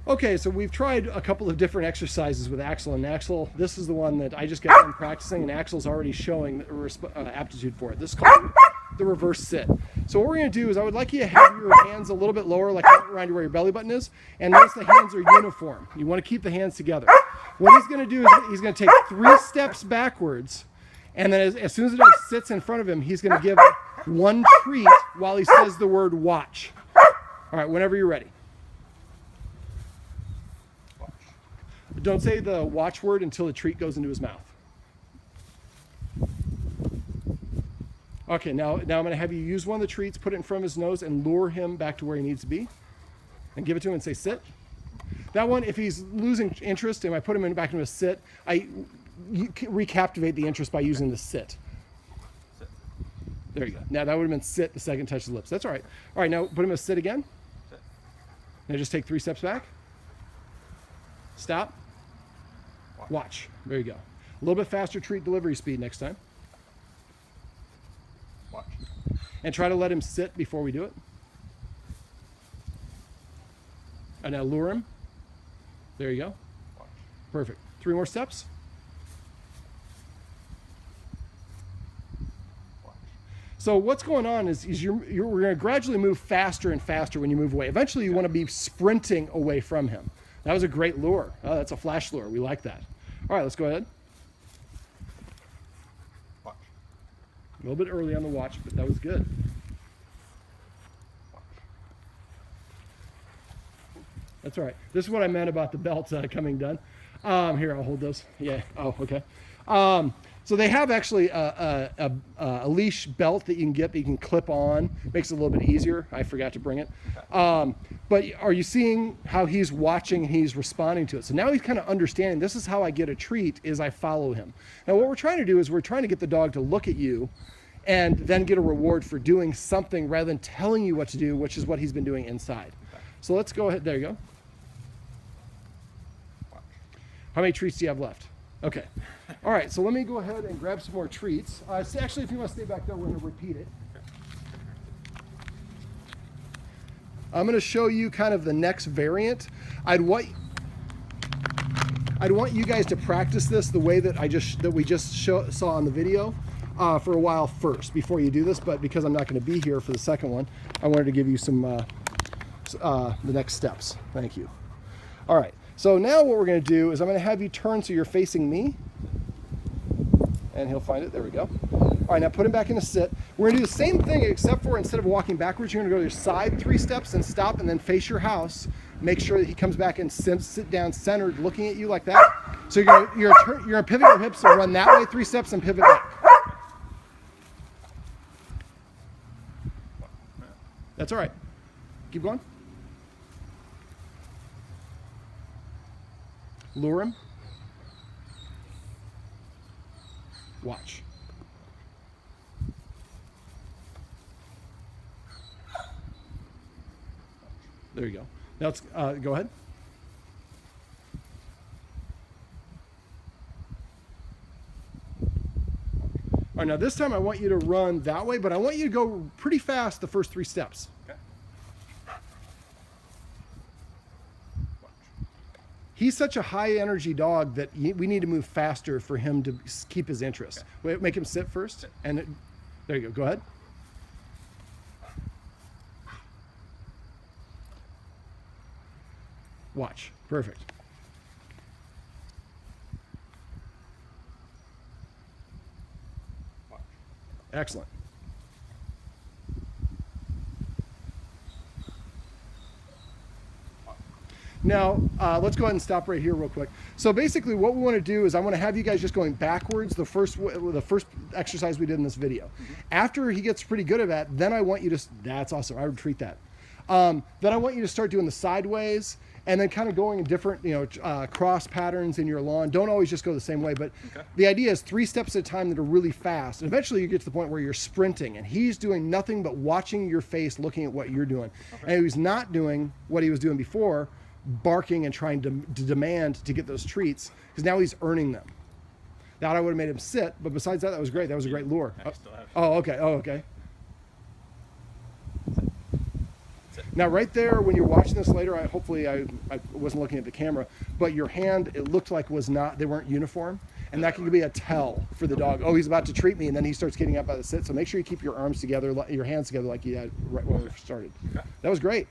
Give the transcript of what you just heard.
Okay, so we've tried a couple of different exercises with Axel, and Axel, this is the one that I just got done practicing, and Axel's already showing aptitude for it. This is called the reverse sit. So what we're going to do is I would like you to have your hands a little bit lower, like around where your belly button is, and notice the hands are uniform. You want to keep the hands together. What he's going to do is he's going to take 3 steps backwards, and then as soon as the dog sits in front of him, he's going to give 1 treat while he says the word watch. All right, whenever you're ready. Don't say the watch word until the treat goes into his mouth. Okay, now I'm going to have you use one of the treats, put it in front of his nose, and lure him back to where he needs to be. And give it to him and say, sit. That one, if he's losing interest and I put him back into a sit, you recaptivate the interest by using the sit. Sit. There you go. Now that would have been sit the second touch the lips. That's all right. All right, now put him in a sit again. Sit. Now just take 3 steps back. Stop. Watch. There you go. A little bit faster treat delivery speed next time. Watch. And try to let him sit before we do it. And now lure him. There you go. Watch. Perfect. 3 more steps. Watch. So what's going on is we're going to gradually move faster and faster when you move away. Eventually you want to be sprinting away from him. That was a great lure. Oh, that's a flash lure. We like that. All right, let's go ahead. Watch. A little bit early on the watch, but that was good. Watch. That's all right. This is what I meant about the belt coming done. Here, I'll hold those. Yeah. Oh, okay. So they have actually a leash belt that you can get that you can clip on. Makes it a little bit easier. I forgot to bring it. But are you seeing how he's watching and he's responding to it? So now he's kind of understanding this is how I get a treat is I follow him. Now what we're trying to do is we're trying to get the dog to look at you and then get a reward for doing something rather than telling you what to do, which is what he's been doing inside. Okay. So let's go ahead. There you go. How many treats do you have left? Okay. All right, so let me go ahead and grab some more treats. Actually, if you want to stay back there, we're going to repeat it. I'm going to show you kind of the next variant. I'd want you guys to practice this the way that we just saw on the video for a while first before you do this. But because I'm not going to be here for the second one, I wanted to give you some the next steps. Thank you. All right. So now what we're going to do is I'm going to have you turn so you're facing me. And he'll find it. There we go. All right, now put him back in a sit. We're going to do the same thing except for instead of walking backwards, you're going to go to your side 3 steps and stop and then face your house. Make sure that he comes back and sit down centered looking at you like that. So you're going to pivot your hips and run that way 3 steps and pivot back. That's all right. Keep going. Lure him. Watch. There you go. Now let's go ahead. All right, now this time I want you to run that way, but I want you to go pretty fast the first 3 steps. Okay. He's such a high energy dog that we need to move faster for him to keep his interest. Okay. Make him sit first. Sit. And there you go. Go ahead. Watch. Perfect. Watch. Excellent. Now, let's go ahead and stop right here real quick. So basically what we want to do is I want to have you guys just going backwards the first exercise we did in this video. Mm-hmm. After he gets pretty good at that, then I want you to, that's awesome, I would treat that. Then I want you to start doing the sideways and then kind of going in different, cross patterns in your lawn. Don't always just go the same way, but okay. The idea is 3 steps at a time that are really fast. And eventually you get to the point where you're sprinting and he's doing nothing but watching your face, looking at what you're doing. Okay. And he's not doing what he was doing before, barking and trying to demand to get those treats, because now he's earning them. That I would have made him sit, but besides that, that was great. That was a great lure. I still have oh, okay. Oh, okay. Sit. Now, right there, when you're watching this later, hopefully I wasn't looking at the camera, but your hand, it looked like they weren't uniform. And that can be a tell for the dog. Oh, he's about to treat me, and then he starts getting up out of the sit. So make sure you keep your arms together, your hands together like you had right when we started. That was great.